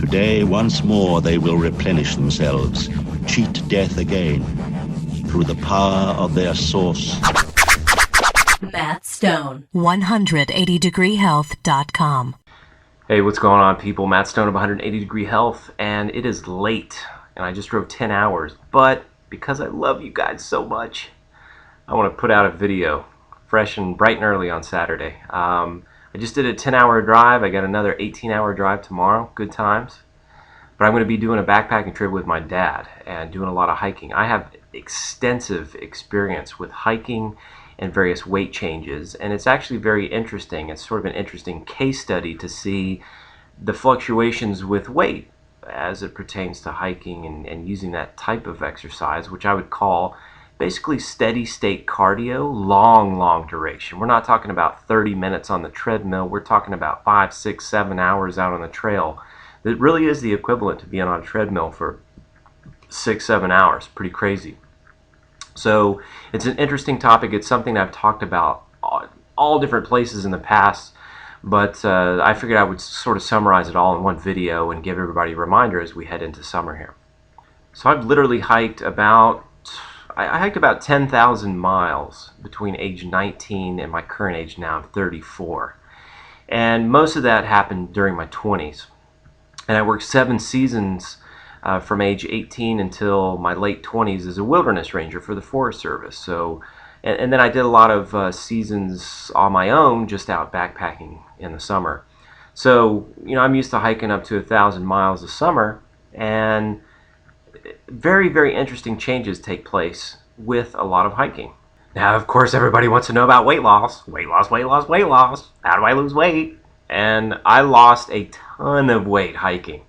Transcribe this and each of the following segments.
Today, once more, they will replenish themselves, cheat death again, through the power of their source. Matt Stone, 180degreehealth.com. Hey, what's going on, people? Matt Stone of 180 Degree Health, and it is late, and I just drove 10 hours, but because I love you guys so much, I want to put out a video fresh and bright and early on Saturday. I just did a 10-hour drive. I got another 18-hour drive tomorrow. Good times. But I'm going to be doing a backpacking trip with my dad and doing a lot of hiking. I have extensive experience with hiking and various weight changes, and it's actually very interesting. It's sort of an interesting case study to see the fluctuations with weight as it pertains to hiking and using that type of exercise, which I would call basically steady state cardio, long duration. We're not talking about 30 minutes on the treadmill. We're talking about 5, 6, 7 hours out on the trail. It really is the equivalent to being on a treadmill for 6, 7 hours. Pretty crazy. So it's an interesting topic. It's something I've talked about all different places in the past, but I figured I would sort of summarize it all in one video and give everybody a reminder as we head into summer here. So I've literally hiked about 10,000 miles between age 19 and my current age now. I'm 34. And most of that happened during my 20s. And I worked 7 seasons from age 18 until my late 20s as a wilderness ranger for the Forest Service. So, and then I did a lot of seasons on my own, just out backpacking in the summer. So, I'm used to hiking up to 1,000 miles a summer, and very interesting changes take place with a lot of hiking. Now, of course, everybody wants to know about weight loss. Weight loss. How do I lose weight? And I lost a ton of weight hiking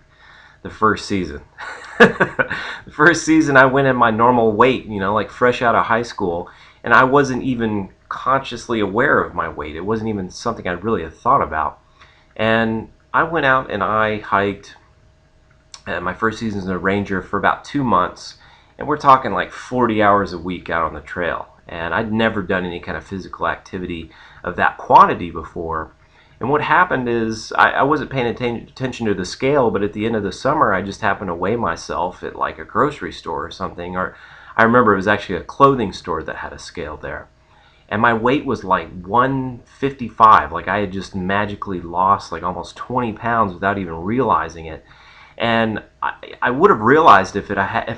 the first season. The first season I went in my normal weight, like fresh out of high school, and I wasn't even consciously aware of my weight. It wasn't even something I really had thought about. And I went out and I hiked my first season as a ranger for about 2 months, and we're talking like 40 hours a week out on the trail. And I'd never done any kind of physical activity of that quantity before. And what happened is I wasn't paying attention to the scale, but at the end of the summer I just happened to weigh myself at like a grocery store or something, or I remember it was actually a clothing store that had a scale there. And my weight was like 155, like I had just magically lost like almost 20 pounds without even realizing it. And I would have realized if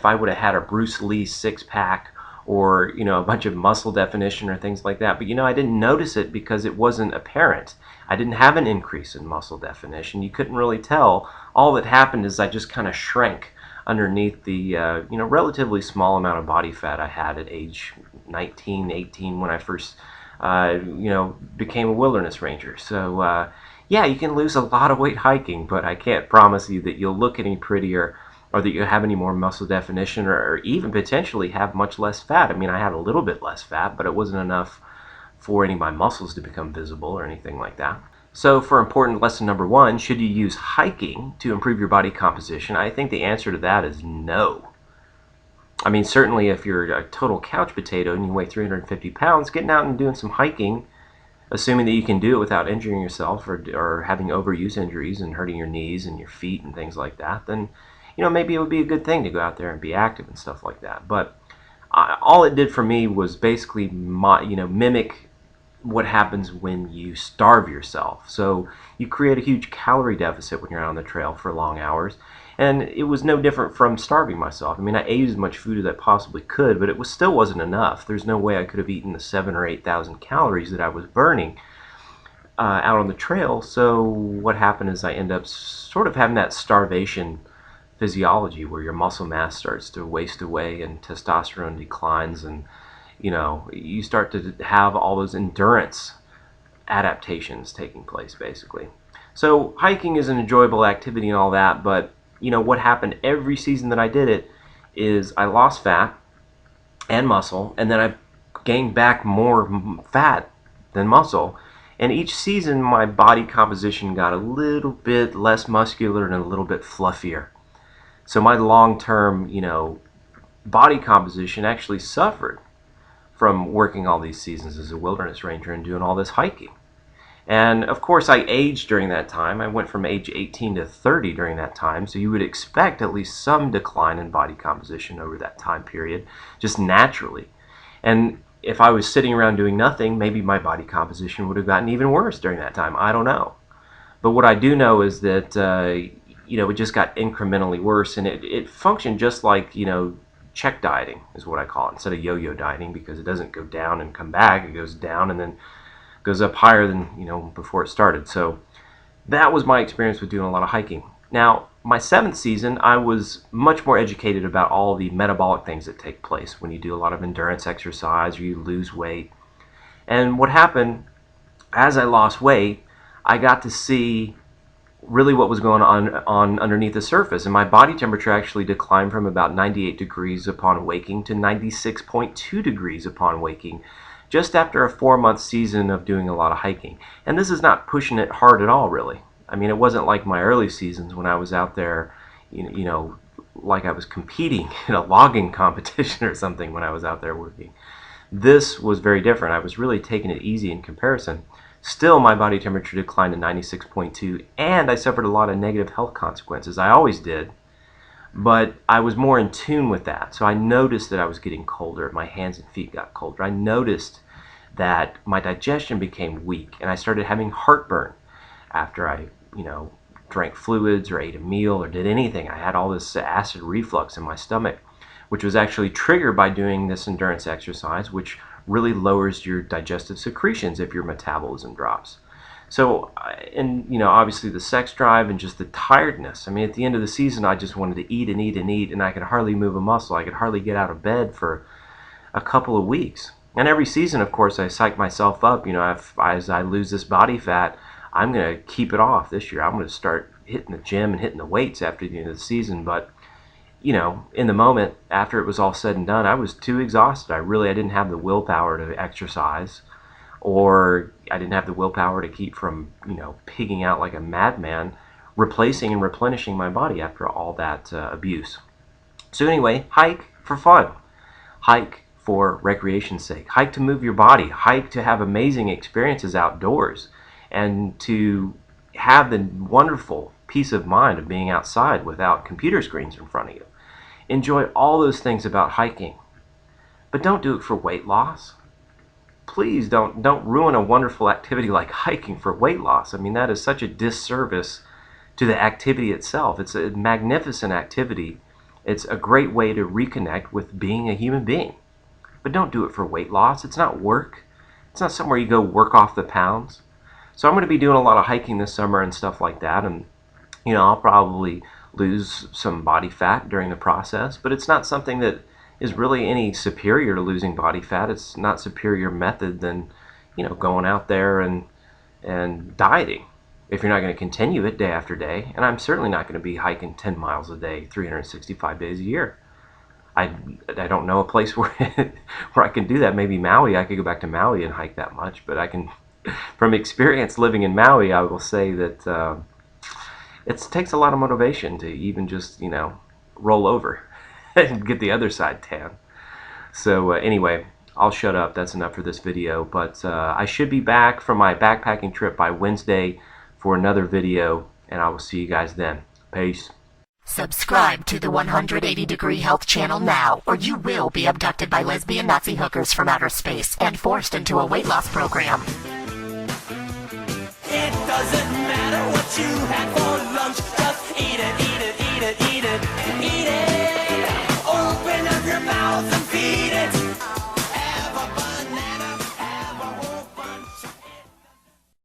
I would have had a Bruce Lee six-pack or a bunch of muscle definition or things like that. But I didn't notice it because it wasn't apparent. I didn't have an increase in muscle definition. You couldn't really tell. All that happened is I just kind of shrank underneath the relatively small amount of body fat I had at age 19, 18 when I first became a wilderness ranger. So yeah, you can lose a lot of weight hiking, but I can't promise you that you'll look any prettier or that you have any more muscle definition or even potentially have much less fat. I mean, I had a little bit less fat, but it wasn't enough for any of my muscles to become visible or anything like that. So for important lesson number 1, should you use hiking to improve your body composition? I think the answer to that is no. I mean, certainly if you're a total couch potato and you weigh 350 pounds, getting out and doing some hiking, assuming that you can do it without injuring yourself or having overuse injuries and hurting your knees and your feet and things like that, then maybe it would be a good thing to go out there and be active and stuff like that. But all it did for me was basically mimic what happens when you starve yourself. So you create a huge calorie deficit when you're out on the trail for long hours, and it was no different from starving myself. I mean, I ate as much food as I possibly could, but it still wasn't enough. There's no way I could have eaten the 7,000 or 8,000 calories that I was burning out on the trail. So what happened is I end up sort of having that starvation physiology where your muscle mass starts to waste away and testosterone declines, and you start to have all those endurance adaptations taking place basically. So hiking is an enjoyable activity and all that, but what happened every season that I did it is I lost fat and muscle, and then I gained back more fat than muscle, and each season my body composition got a little bit less muscular and a little bit fluffier. So my long-term, body composition actually suffered from working all these seasons as a wilderness ranger and doing all this hiking. And of course, I aged during that time. I went from age 18 to 30 during that time, so you would expect at least some decline in body composition over that time period, just naturally. And if I was sitting around doing nothing, maybe my body composition would have gotten even worse during that time. I don't know. But what I do know is that, it just got incrementally worse, and it functioned just like, check dieting is what I call it, instead of yo-yo dieting, because it doesn't go down and come back. It goes down and then goes up higher than before it started. So that was my experience with doing a lot of hiking. Now, my 7th season, I was much more educated about all the metabolic things that take place when you do a lot of endurance exercise or you lose weight. And what happened, as I lost weight, I got to see really what was going on underneath the surface, and my body temperature actually declined from about 98 degrees upon waking to 96.2 degrees upon waking, just after a 4-month season of doing a lot of hiking. And this is not pushing it hard at all, really. I mean, it wasn't like my early seasons when I was out there, like I was competing in a logging competition or something when I was out there working. This was very different. I was really taking it easy in comparison. Still, my body temperature declined to 96.2, and I suffered a lot of negative health consequences. I always did, but I was more in tune with that. So I noticed that I was getting colder. My hands and feet got colder. I noticed that my digestion became weak, and I started having heartburn after I, drank fluids or ate a meal or did anything. I had all this acid reflux in my stomach, which was actually triggered by doing this endurance exercise, which really lowers your digestive secretions if your metabolism drops. So, and obviously the sex drive and just the tiredness. I mean, at the end of the season, I just wanted to eat and eat and eat, and I could hardly move a muscle. I could hardly get out of bed for a couple of weeks. And every season, of course, I psych myself up. As I lose this body fat, I'm going to keep it off this year. I'm going to start hitting the gym and hitting the weights after the end of the season. But in the moment, after it was all said and done, I was too exhausted. I didn't have the willpower to exercise, or I didn't have the willpower to keep from, pigging out like a madman, replacing and replenishing my body after all that abuse. So anyway, hike for fun. Hike for recreation's sake. Hike to move your body. Hike to have amazing experiences outdoors, and to have the wonderful peace of mind of being outside without computer screens in front of you. Enjoy all those things about hiking, but don't do it for weight loss. Please don't ruin a wonderful activity like hiking for weight loss. I mean, that is such a disservice to the activity itself. It's a magnificent activity. It's a great way to reconnect with being a human being. But don't do it for weight loss. It's not work. It's not somewhere you go work off the pounds. So I'm going to be doing a lot of hiking this summer and stuff like that, and I'll probably lose some body fat during the process, but it's not something that is really any superior to losing body fat. It's not superior method than, going out there and dieting if you're not going to continue it day after day. And I'm certainly not going to be hiking 10 miles a day, 365 days a year. I don't know a place where I can do that. Maybe Maui. I could go back to Maui and hike that much, but I can, from experience living in Maui, I will say that it takes a lot of motivation to even just, roll over and get the other side tan. So anyway, I'll shut up. That's enough for this video. But I should be back from my backpacking trip by Wednesday for another video, and I will see you guys then. Peace. Subscribe to the 180 Degree Health channel now, or you will be abducted by lesbian Nazi hookers from outer space and forced into a weight loss program. It doesn't matter what you had for lunch, just eat it, eat it, eat it, eat it, eat it. Open up your mouth and feed it.